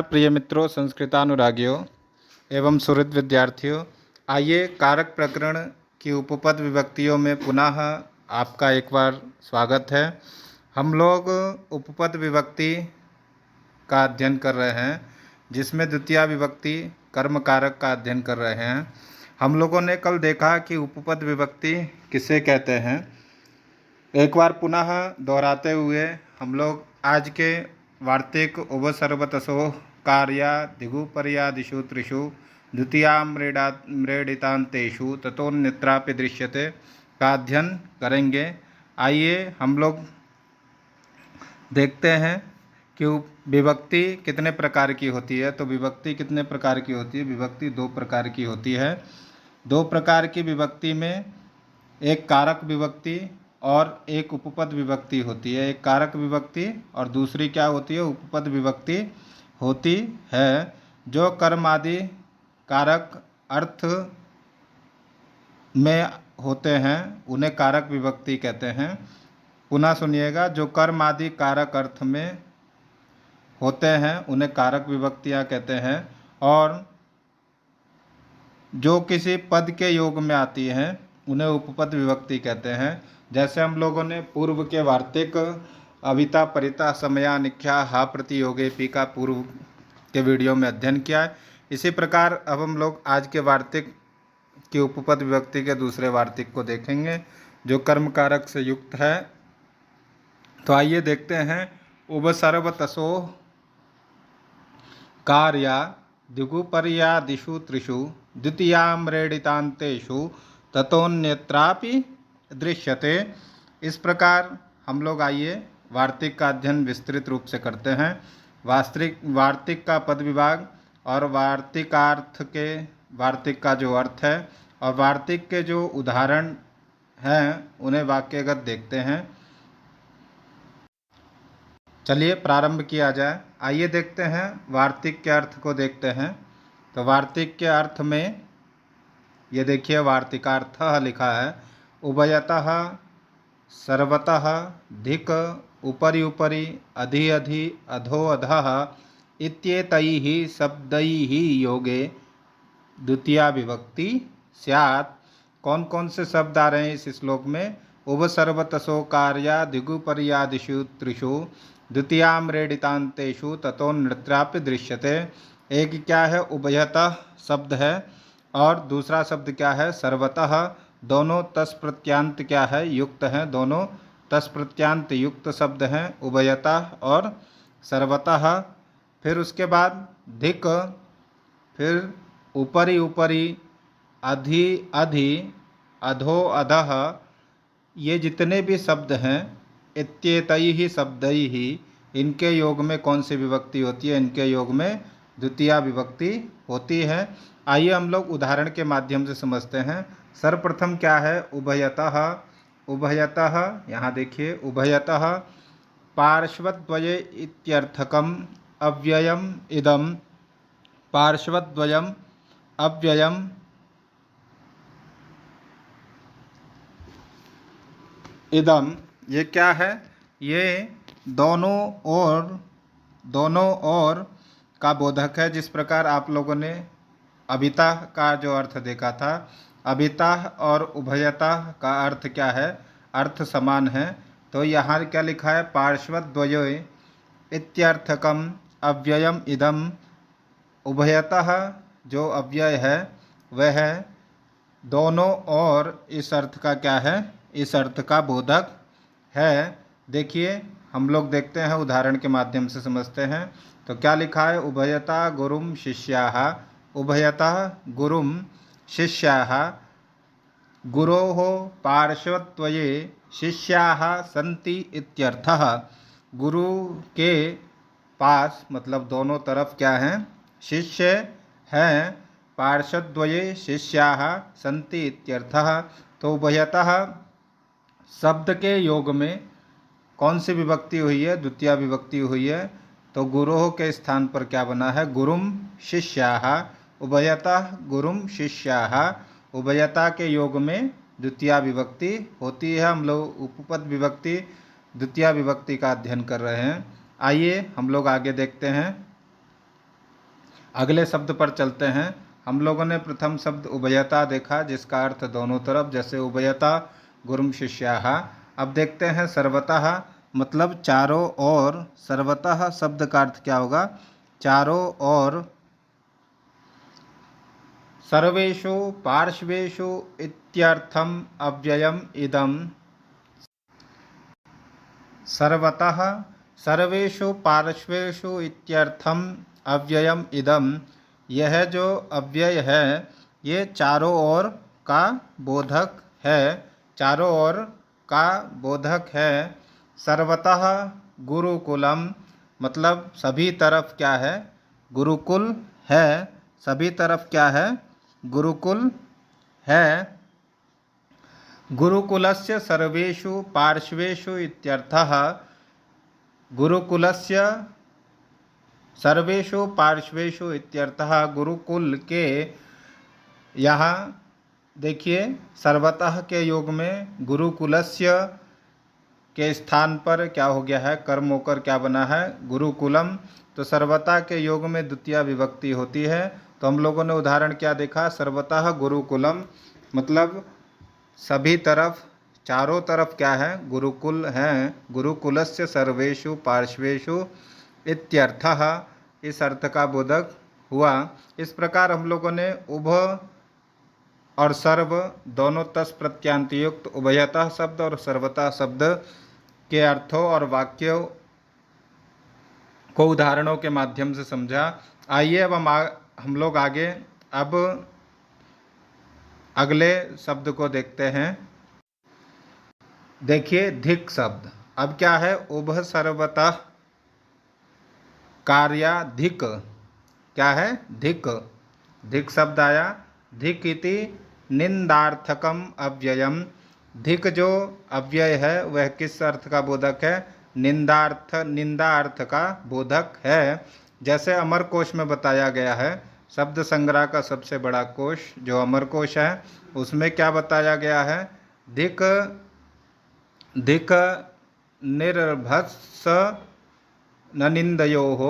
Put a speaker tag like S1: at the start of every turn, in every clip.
S1: प्रिय मित्रों, संस्कृतानुरागियों एवं सुहृद विद्यार्थियों, आइए कारक प्रकरण की उपपद विभक्तियों में पुनः आपका एक बार स्वागत है। हम लोग उपपद विभक्ति का अध्ययन कर रहे हैं, जिसमें द्वितीया विभक्ति कर्म कारक का अध्ययन कर रहे हैं। हम लोगों ने कल देखा कि उपपद विभक्ति किसे कहते हैं। एक बार पुनः दोहराते हुए हम लोग आज के वार्तिक उभसर्वतसो कार्या दिगुपर्यादिषु त्रिषु द्वितीयाम्रेडितान्तेषु ततोन्यत्रापि दृश्यते का अध्ययन करेंगे। आइए हम लोग देखते हैं कि विभक्ति कितने प्रकार की होती है। तो विभक्ति कितने प्रकार की होती है? विभक्ति दो प्रकार की होती है। दो प्रकार की विभक्ति में एक कारक विभक्ति और एक उपपद विभक्ति होती है। एक कारक विभक्ति और दूसरी क्या होती है? उपपद विभक्ति होती है। जो कर्म आदि कारक अर्थ में होते हैं उन्हें कारक विभक्ति कहते हैं। पुनः सुनिएगा, जो कर्म आदि कारक अर्थ में होते हैं उन्हें कारक विभक्तियाँ कहते हैं, और जो किसी पद के योग में आती हैं उन्हें उपपद विभक्ति कहते हैं। जैसे हम लोगों ने पूर्व के वार्तिक अविता परिता समया निख्या हा प्रतियोगे पी का पूर्व के वीडियो में अध्ययन किया है। इसी प्रकार अब हम लोग आज के वार्तिक की उपपद विभक्ति के दूसरे वार्तिक को देखेंगे, जो कर्म कारक से युक्त है। तो आइए देखते हैं। उभसर्वतसो कार्या दिगुपर्यादिषु त्रिषु द्वितीयाम्रेडितान्तेषु ततोन्यत्रापि दृश्यते। इस प्रकार हम लोग आइए वार्तिक का अध्ययन विस्तृत रूप से करते हैं। वार्तिक का पद विभाग और वार्तिकार्थ के वार्तिक का जो अर्थ है और वार्तिक के जो उदाहरण हैं उन्हें वाक्यगत देखते हैं। चलिए प्रारंभ किया जाए। आइए देखते हैं वार्तिक के अर्थ को देखते हैं। तो वार्तिक के अर्थ में ये देखिए, वार्तिकार्थ लिखा है उभयतः सर्वतः धिक् उपरि उपरि अधि अधि अधो अधः इत्येतैः शब्दैः योगे द्वितीया विभक्ति स्यात्। कौन कौन से शब्द आ रहे हैं इस श्लोक में? उभसर्वतसो कार्या दिगुपर्यादिषु त्रिषु द्वितीयाम्रेडितान्तेषु ततोन्यत्रापि दृश्यते। एक क्या है? उभयतः शब्द है, और दूसरा शब्द क्या है? सर्वतः। दोनों तस् प्रत्यांत क्या है? युक्त हैं। दोनों तस् प्रत्यांत युक्त शब्द हैं, उभयतः और सर्वतः। फिर उसके बाद धिक्, फिर ऊपरी ऊपरी, अधि अधि, अधो अधः, ये जितने भी शब्द हैं इत्येतैः शब्दैः, इनके योग में कौन सी विभक्ति होती है? इनके योग में द्वितीया विभक्ति होती है। आइए हम लोग उदाहरण के माध्यम से समझते हैं। सर्वप्रथम क्या है? उभयतः। उभयतः यहाँ देखिए, उभयतः पार्श्वद्वये इत्यर्थकम अव्ययम इदम। पार्श्वद्वयम अव्ययम इदम, ये क्या है? ये दोनों ओर का बोधक है। जिस प्रकार आप लोगों ने अभिता का जो अर्थ देखा था, अभिता और उभयता का अर्थ क्या है? अर्थ समान है। तो यहाँ क्या लिखा है? पार्श्वद्वये इत्यर्थकम अव्ययम इदम। उभयतः जो अव्यय है वह दोनों ओर इस अर्थ का क्या है? इस अर्थ का बोधक है। देखिए, हम लोग देखते हैं, उदाहरण के माध्यम से समझते हैं। तो क्या लिखा है? उभयता गुरुम शिष्याः। उभयता गुरुम शिष्याः। गुरोः पार्श्वद्वये शिष्याः सन्ति इत्यर्थः। गुरु के पास मतलब दोनों तरफ क्या हैं? शिष्य हैं। पार्श्वद्वये शिष्याः सन्ति इत्यर्थः। तो उभयतः शब्द के योग में कौन सी विभक्ति हुई है? द्वितीया विभक्ति हुई है। तो गुरोः के स्थान पर क्या बना है? गुरुम शिष्याः। उभयतः गुरुम शिष्याः। उभयता के योग में द्वितीया विभक्ति होती है। हम लोग उपपद विभक्ति द्वितीया विभक्ति का अध्ययन कर रहे हैं। आइए हम लोग आगे देखते हैं। अगले शब्द पर चलते हैं। हम लोगों ने प्रथम शब्द उभयता देखा, जिसका अर्थ दोनों तरफ, जैसे उभयता गुरुम शिष्याः। अब देखते हैं सर्वतः, मतलब चारों ओर। सर्वतः शब्द का अर्थ क्या होगा? चारों ओर। सर्वेषु पार्श्वेषु इत्यर्थम अव्ययम इदम। सर्वतः सर्वेषु पार्श्वेषु इत्यर्थम अव्ययम इदम। यह जो अव्यय है ये चारों ओर का बोधक है, चारों ओर का बोधक है। सर्वतः गुरुकुलम, मतलब सभी तरफ क्या है? गुरुकुल है। सभी तरफ क्या है? गुरुकुल है। गुरुकुलस्य सर्वेषु पार्श्वेषु इत्यर्थः। गुरुकुलस्य सर्वेषु पार्श्वेषु इत्यर्थः। गुरुकुल के यहाँ देखिए सर्वतः के योग में गुरुकुलस्य के स्थान पर क्या हो गया है? कर्म होकर क्या बना है? गुरुकुलम। तो सर्वतः के योग में द्वितीय विभक्ति होती है। तो हम लोगों ने उदाहरण क्या देखा? सर्वतः गुरुकुलम, मतलब सभी तरफ, चारों तरफ क्या है? गुरुकुल हैं। गुरुकुलस्य सर्वेषु पार्श्वेषु इत्यर्थः, इस अर्थ का बोधक हुआ। इस प्रकार हम लोगों ने उभ और सर्व दोनों तस् प्रत्यांत युक्त उभयतः शब्द और सर्वतः शब्द के अर्थों और वाक्यों को उदाहरणों के माध्यम से समझा। आइए अब हम लोग आगे अब अगले शब्द को देखते हैं। देखिए धिक शब्द। अब क्या है? उभ सर्वतः कार्याधिक। क्या है? धिक। धिक शब्द आया। धिक इति निंदार्थकम अव्ययम। धिक जो अव्यय है वह किस अर्थ का बोधक है? निंदार्थ, निंदा अर्थ का बोधक है। जैसे अमर कोश में बताया गया है, शब्द संग्रह का सबसे बड़ा कोश जो अमर कोश है, उसमें क्या बताया गया है? धिक धिक निर्भत्स न निंदयोः।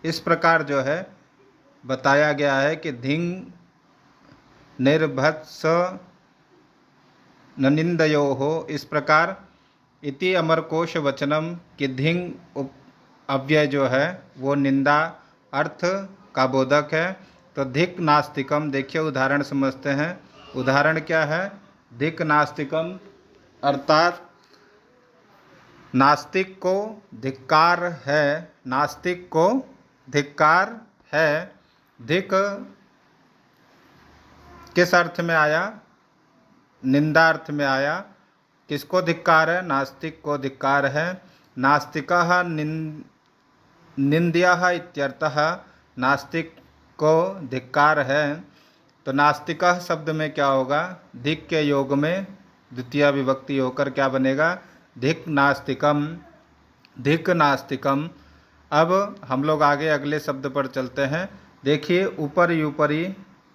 S1: इस प्रकार जो है बताया गया है कि धिंग निर्भत्स न निंदयोः। इस प्रकार इति अमरकोश वचनम कि धिंग अव्यय जो है वो निंदा अर्थ का बोधक है। तो धिक नास्तिकम, देखिए उदाहरण समझते हैं। उदाहरण क्या है? धिक नास्तिकम अर्थात नास्तिक को धिक्कार है। नास्तिक को धिक्कार है। धिक किस अर्थ में आया? निंदा अर्थ में आया। किसको धिक्कार है? नास्तिक को धिक्कार है। नास्तिकः निंद्यः इत्यर्थः। नास्तिक को धिक्कार है। तो नास्तिकः शब्द में क्या होगा? धिक के योग में द्वितीय विभक्ति होकर क्या बनेगा? धिक नास्तिकम। धिक नास्तिकम। अब हम लोग आगे अगले शब्द पर चलते हैं। देखिए ऊपर यूपरी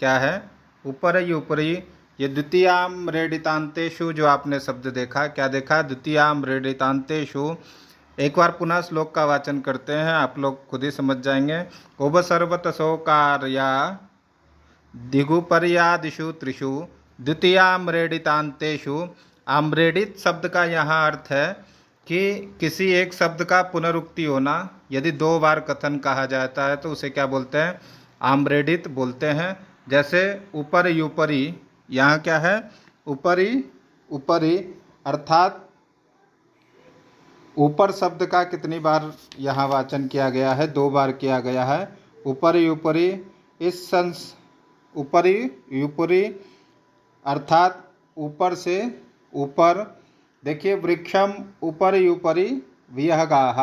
S1: क्या है? ऊपर यूपरी, ये द्वितीयाम रेडितांतेषु जो आपने शब्द देखा, क्या देखा? द्वितीयाम रेडितांतेषु। एक बार पुनः श्लोक का वाचन करते हैं, आप लोग खुद ही समझ जाएंगे। उभ सर्वतसो कार्या दिगुपर्यादिषु त्रिषु द्वितीयाम रेडितांतेषु। आम्रेडित शब्द का यहाँ अर्थ है कि किसी एक शब्द का पुनरुक्ति होना। यदि दो बार कथन कहा जाता है तो उसे क्या बोलते हैं? आम्रेडित बोलते हैं। जैसे ऊपर यूपरी, यहाँ क्या है? ऊपरी ऊपरी अर्थात ऊपर शब्द का कितनी बार यहाँ वाचन किया गया है? दो बार किया गया है। ऊपरी ऊपरी, इस ऊपरी यूपरी अर्थात ऊपर से ऊपर। देखिए वृक्षम ऊपर यूपरी विहगाः।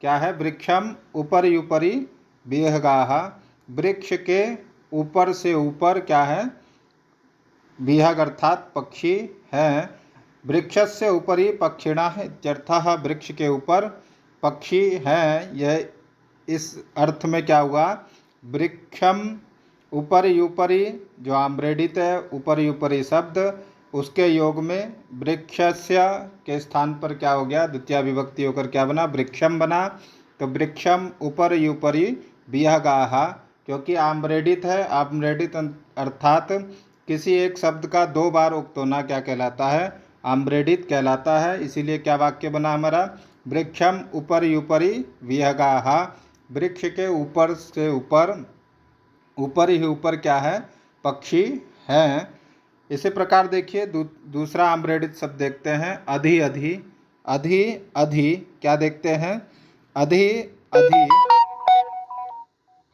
S1: क्या है? वृक्षम ऊपर यूपरी विहगाः। वृक्ष के ऊपर से ऊपर क्या है? विहग अर्थात पक्षी है। वृक्षस्य ऊपरी पक्षिणः इत्यर्थः। वृक्ष के ऊपर पक्षी हैं। यह इस अर्थ में क्या हुआ? वृक्षम ऊपर यूपरी जो आम्रेडित है, ऊपर यूपरी शब्द, उसके योग में वृक्षस्य के स्थान पर क्या हो गया? द्वितीय विभक्ति होकर क्या बना? वृक्षम बना। तो वृक्षम ऊपर यूपरी विहगाः, क्योंकि आम्रेडित है। आम्रेडित अर्थात किसी एक शब्द का दो बार उक्त होना क्या कहलाता है? आम्रेडित कहलाता है। इसीलिए क्या वाक्य बना हमारा? वृक्षम उपरि उपरि विहगाः, वृक्ष के ऊपर से ऊपर, ऊपर ही ऊपर क्या है? पक्षी हैं। इसी प्रकार देखिए दूसरा आम्रेडित शब्द देखते हैं, अधि अधि। अधि अधि क्या देखते हैं? अधि अधि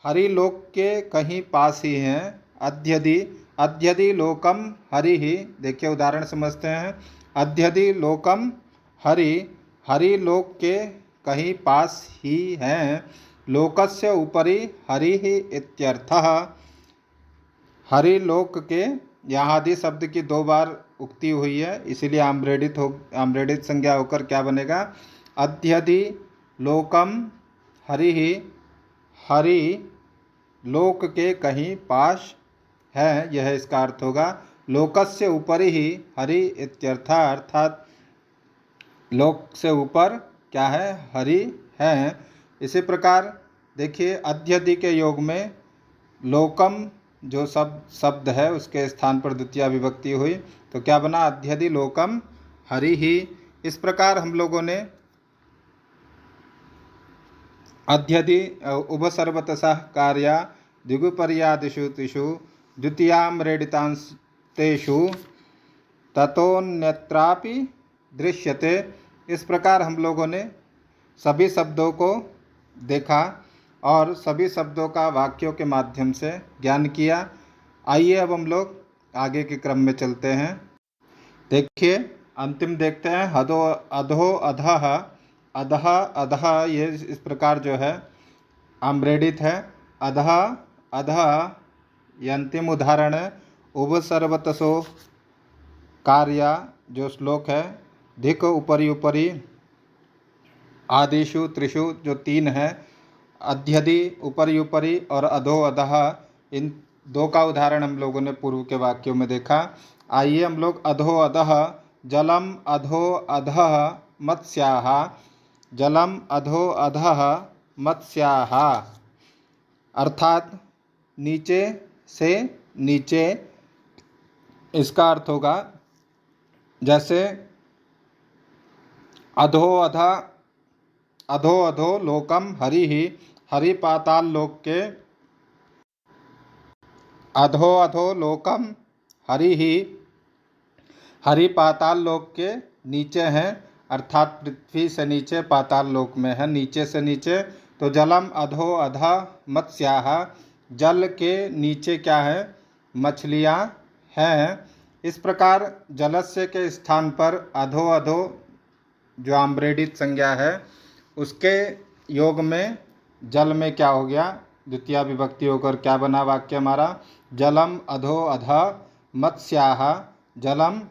S1: हरि लोक के कहीं पास ही हैं। अध्यधि अध्यधि लोकम हरि ही, देखिए उदाहरण समझते हैं। अध्यधि लोकम हरि, हरि लोक के कहीं पास ही हैं। लोकस्य उपरि हरि ही इत्यर्थः। हरि लोक के, यहाँ आदि शब्द की दो बार उक्ति हुई है, इसीलिए आम्रेडित संज्ञा होकर क्या बनेगा? अध्यधि लोकम हरि ही, हरि लोक के कहीं पास है, यह इसका अर्थ होगा। लोकस्य ऊपरि ही हरि इत्यर्थ, अर्थात लोक से ऊपर क्या है? हरि है। इसी प्रकार देखिए अध्यधि के योग में लोकम जो शब्द है उसके स्थान पर द्वितीय विभक्ति हुई, तो क्या बना? अध्यधि लोकम हरि ही। इस प्रकार हम लोगों ने अध्यधि उभसर्वतसः कार्या द्विगुपर्यादिषु तिषु द्वितीयाम्रेडितांतेषु ततोन्यत्रापि दृश्यते। इस प्रकार हम लोगों ने सभी शब्दों को देखा और सभी शब्दों का वाक्यों के माध्यम से ज्ञान किया। आइए अब हम लोग आगे के क्रम में चलते हैं। देखिए अंतिम देखते हैं, हदो अधो अधः। अधः अधः ये इस प्रकार जो है आम्रेडित है। अधः अधः ये अंतिम उदाहरण है। उभसर्वतसो कार्या जो श्लोक है, धिक उपरि उपरि आदिषु त्रिषु जो तीन है, अध्यधि उपरि उपरि और अधो अधः, इन दो का उदाहरण हम लोगों ने पूर्व के वाक्यों में देखा। आइए हम लोग अधो अधः, जलम अधो अधः मत्स्याः, जलम अधो अधः मत्स्याः, अर्थात नीचे से नीचे। इसका अर्थ होगा जैसे अधो अधः, अधो अधो लोकम हरि ही, हरि पाताल लोक के, अधो अधो लोकम हरि ही, हरि पाताल लोक के नीचे हैं, अर्थात पृथ्वी से नीचे पाताल लोक में है, नीचे से नीचे। तो जलम अधो अधः मत्स्याः, जल के नीचे क्या है? मछलियाँ हैं। इस प्रकार जलस्य के स्थान पर अधो अधो जो आम्रेडित संज्ञा है उसके योग में जल में क्या हो गया? द्वितीय विभक्ति होकर क्या बना वाक्य हमारा? जलम अधो अधः मत्स्याः, जलम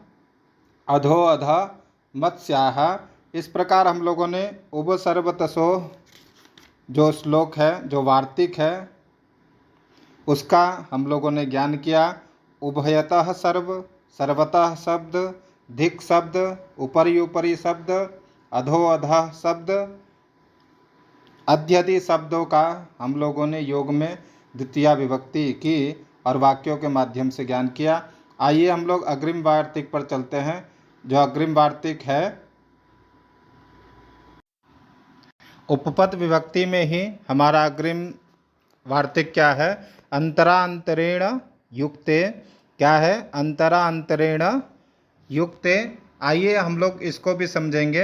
S1: अधो अधः मत्स्याः। इस प्रकार हम लोगों ने उभसर्वतसो जो श्लोक है, जो वार्तिक है, उसका हम लोगों ने ज्ञान किया। उभयतः सर्व, सर्वतः शब्द, धिक् शब्द, उपरि उपरि शब्द, अधो अधः शब्द, अध्यधि शब्दों का हम लोगों ने योग में द्वितीय विभक्ति की और वाक्यों के माध्यम से ज्ञान किया। आइए हम लोग अग्रिम वार्तिक पर चलते हैं। जो अग्रिम वार्तिक है, उपपद विभक्ति में ही हमारा अग्रिम वार्तिक क्या है? अंतरांतरेण युक्ते। क्या है? अंतरांतरेण युक्ते। आइए हम लोग इसको भी समझेंगे।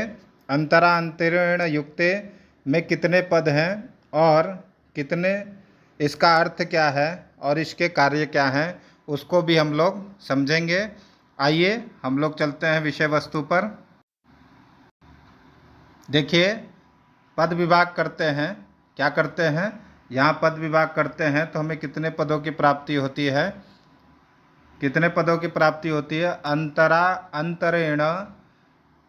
S1: अंतरांतरेण युक्ते में कितने पद हैं और कितने, इसका अर्थ क्या है और इसके कार्य क्या हैं, उसको भी हम लोग समझेंगे। आइए हम लोग चलते हैं विषय वस्तु पर। देखिए पद विभाग करते हैं। क्या करते हैं? यहाँ पद विभाग करते हैं तो हमें कितने पदों की प्राप्ति होती है? कितने पदों की प्राप्ति होती है? अंतरा अंतरेण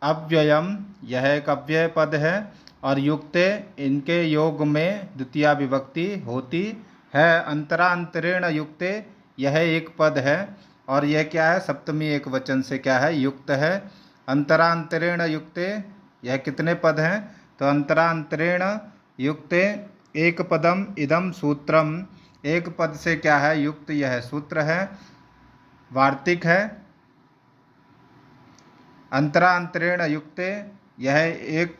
S1: अव्ययम, यह एक अव्यय पद है, और युक्ते, इनके योग में द्वितीय विभक्ति होती है। अंतरांतरेण युक्ते यह एक पद है और यह क्या है? सप्तमी एक वचन से क्या है? युक्त है। अंतरांतरेण युक्ते यह कितने पद हैं? तो अंतरांतरेण युक्ते एक पदम इदम सूत्रम, एक पद से क्या है युक्त यह सूत्र है, वार्तिक है। अंतरा अंतरेण युक्ते, यह एक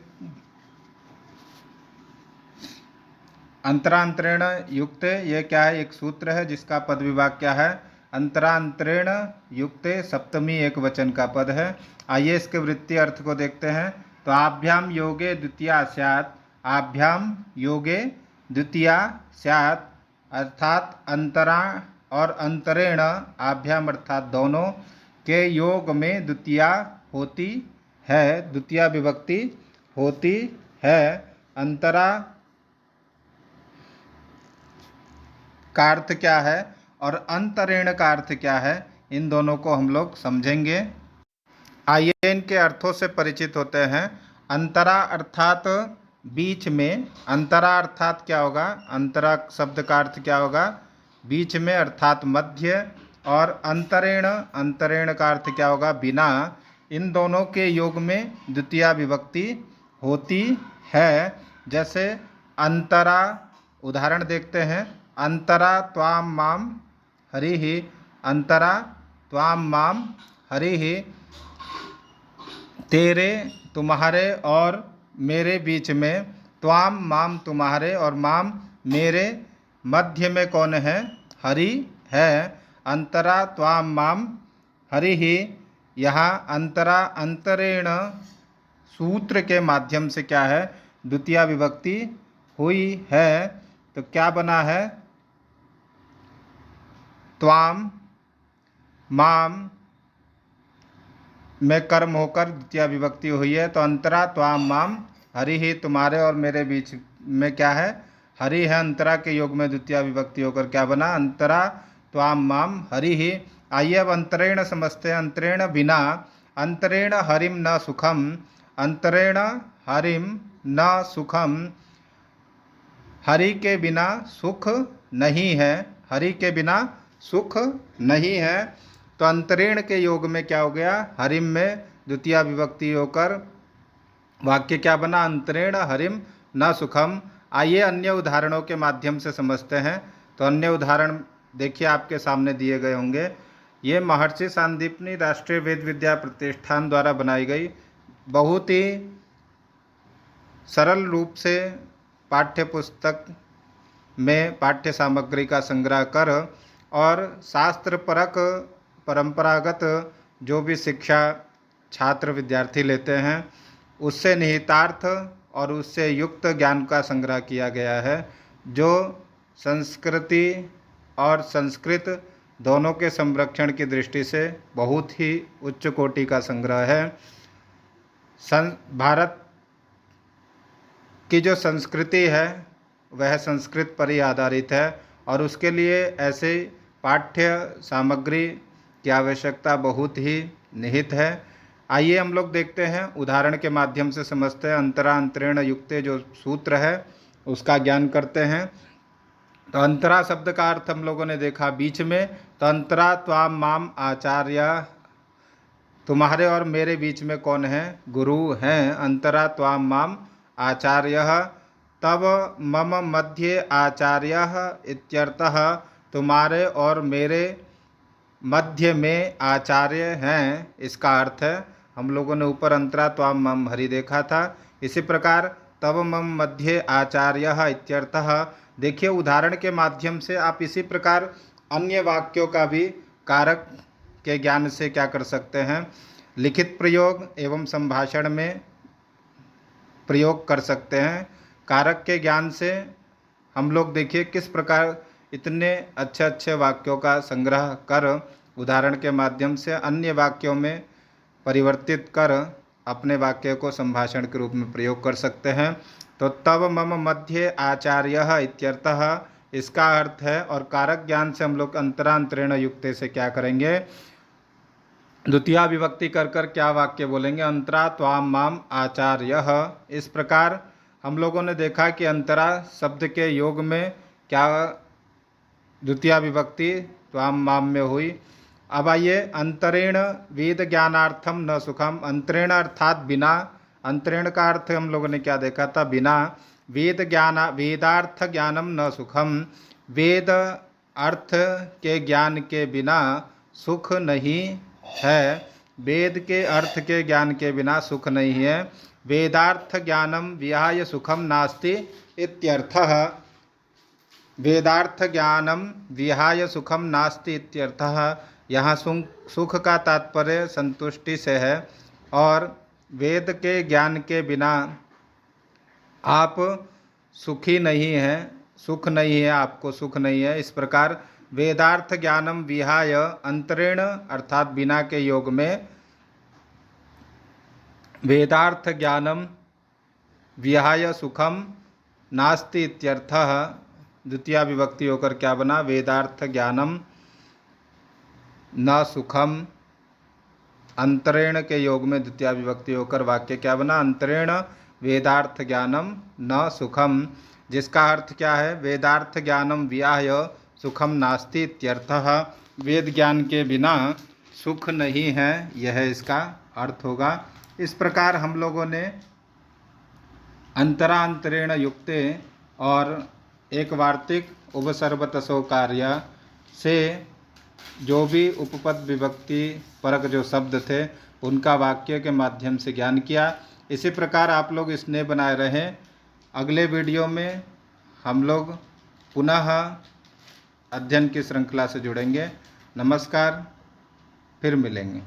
S1: अंतरांतरेण युक्ते, यह क्या है एक सूत्र है जिसका पद विभाग क्या है अंतरांतरेण युक्ते, सप्तमी एक वचन का पद है। आइए इसके वृत्तीय अर्थ को देखते हैं। तो आभ्याम योगे द्वितीया स्यात्, आभ्याम योगे द्वितीया स्यात् अर्थात अंतरा और अंतरेण, आभ्याम अर्थात दोनों के योग में द्वितीया होती है, द्वितीया विभक्ति होती है। अंतरा का अर्थ क्या है और अंतरेण का अर्थ क्या है, इन दोनों को हम लोग समझेंगे। आइए इनके अर्थों से परिचित होते हैं। अंतरा अर्थात बीच में, अंतरा अर्थात क्या होगा, अंतरा शब्द का अर्थ क्या होगा बीच में अर्थात मध्य, और अंतरेण, अंतरेण का अर्थ क्या होगा बिना। इन दोनों के योग में द्वितीया विभक्ति होती है। जैसे अंतरा, उदाहरण देखते हैं। अंतरा त्वाम माम हरिः, अंतरा त्वाम माम हरिः, तेरे तुम्हारे और मेरे बीच में, त्वाम माम तुम्हारे और माम मेरे, मध्य में कौन है हरि है। अंतरा त्वाम माम हरिः, यहाँ अंतरा अंतरेण सूत्र के माध्यम से क्या है द्वितीया विभक्ति हुई है। तो क्या बना है त्वाम माम में कर्म होकर द्वितीया विभक्ति हुई है। तो अंतरा त्वाम माम हरि ही, तुम्हारे और मेरे बीच में क्या है हरि है, अंतरा के योग में द्वितीया विभक्ति होकर क्या बना अंतरा त्वाम माम हरि ही। आइए अब अंतरेण समझते हैं। अंतरेण बिना, अंतरेण हरिम न सुखम, अंतरेण हरिम न सुखम, हरि के बिना सुख नहीं है, हरि के बिना सुख नहीं है। तो अंतरेण के योग में क्या हो गया हरिम में द्वितीया विभक्ति होकर वाक्य क्या बना अंतरेण हरिम न सुखम। आइए अन्य उदाहरणों के माध्यम से समझते हैं। तो अन्य उदाहरण देखिए आपके सामने दिए गए होंगे। ये महर्षि सांदीपनि राष्ट्रीय वेद विद्या प्रतिष्ठान द्वारा बनाई गई बहुत ही सरल रूप से पाठ्य पुस्तक में पाठ्य सामग्री का संग्रह कर और शास्त्र परक परंपरागत जो भी शिक्षा छात्र विद्यार्थी लेते हैं उससे निहितार्थ और उससे युक्त ज्ञान का संग्रह किया गया है, जो संस्कृति और संस्कृत दोनों के संरक्षण की दृष्टि से बहुत ही उच्च कोटि का संग्रह है। भारत की जो संस्कृति है वह संस्कृत पर ही आधारित है और उसके लिए ऐसे पाठ्य सामग्री की आवश्यकता बहुत ही निहित है। आइए हम लोग देखते हैं, उदाहरण के माध्यम से समझते हैं। अंतरा अंतरेण युक्ते जो सूत्र है उसका ज्ञान करते हैं। तो अंतरा शब्द का अर्थ हम लोगों ने देखा बीच में। तो अंतरा त्वाम माम आचार्य, तुम्हारे और मेरे बीच में कौन है गुरु हैं। अंतरा त्वाम माम आचार्यः, तब मम मध्ये आचार्यः इत्यर्थः, तुम्हारे और मेरे मध्य में आचार्य हैं, इसका अर्थ है। हम लोगों ने ऊपर अंतरा त्वाम मम हरि देखा था। इसी प्रकार तब मम मध्ये आचार्यः इत्यर्थः, देखिए उदाहरण के माध्यम से आप इसी प्रकार अन्य वाक्यों का भी कारक के ज्ञान से क्या कर सकते हैं, लिखित प्रयोग एवं संभाषण में प्रयोग कर सकते हैं। कारक के ज्ञान से हम लोग देखिए किस प्रकार इतने अच्छे अच्छे वाक्यों का संग्रह कर उदाहरण के माध्यम से अन्य वाक्यों में परिवर्तित कर अपने वाक्य को संभाषण के रूप में प्रयोग कर सकते हैं। तो तब मम मध्य आचार्यः इत्यर्थः इसका अर्थ है। और कारक ज्ञान से हम लोग अंतरांतरेण युक्ते से क्या करेंगे, द्वितीया विभक्ति कर कर क्या वाक्य बोलेंगे, अंतरा त्वाम माम आचार्यः। इस प्रकार हम लोगों ने देखा कि अंतरा शब्द के योग में क्या द्वितीया विभक्ति त्वाम माम में हुई। अब आइए अंतरेण वेद ज्ञानार्थम न सुखम, अंतरेण अर्थात बिना। अंतरेण का अर्थ हम लोगों ने क्या देखा था बिना। वेदार्थ ज्ञानम न सुखम। वेद अर्थ के ज्ञान के बिना सुख नहीं है। वेद के अर्थ के ज्ञान के बिना सुख नहीं है। वेदार्थ ज्ञानम विहाय सुखम नास्ति इत्यर्थः। वेदार्थ ज्ञानम विहाय सुखम नास्ति इत्यर्थः। यहाँ सुख का तात्पर्य संतुष्टि से है और वेद के ज्ञान के बिना आप सुखी नहीं हैं, सुख नहीं है, आपको सुख नहीं है। इस प्रकार वेदार्थ ज्ञानम विहाय अंतरेण अर्थात बिना के योग में वेदार्थ ज्ञानम विहाय सुखम नास्ति इत्यर्थः। द्वितीया विभक्ति होकर क्या बना? वेदार्थ ज्ञानम न सुखम। अंतरेण के योग में द्वितीया विभक्ति होकर वाक्य क्या बना? अंतरेण वेदार्थ ज्ञानम न सुखम, जिसका अर्थ क्या है? वेदार्थ ज्ञानम विहाय सुखम नास्ति इत्यर्थः। वेद ज्ञान के बिना सुख नहीं है, यह इसका अर्थ होगा। इस प्रकार हम लोगों ने अंतरांतरेण युक्ते और एक वार्तिक उपसर्गतसो कार्य से जो भी उपपद विभक्ति परक जो शब्द थे उनका वाक्य के माध्यम से ज्ञान किया। इसी प्रकार आप लोग स्नेह बनाए रहें। अगले वीडियो में हम लोग पुनः अध्ययन की श्रृंखला से जुड़ेंगे। नमस्कार, फिर मिलेंगे।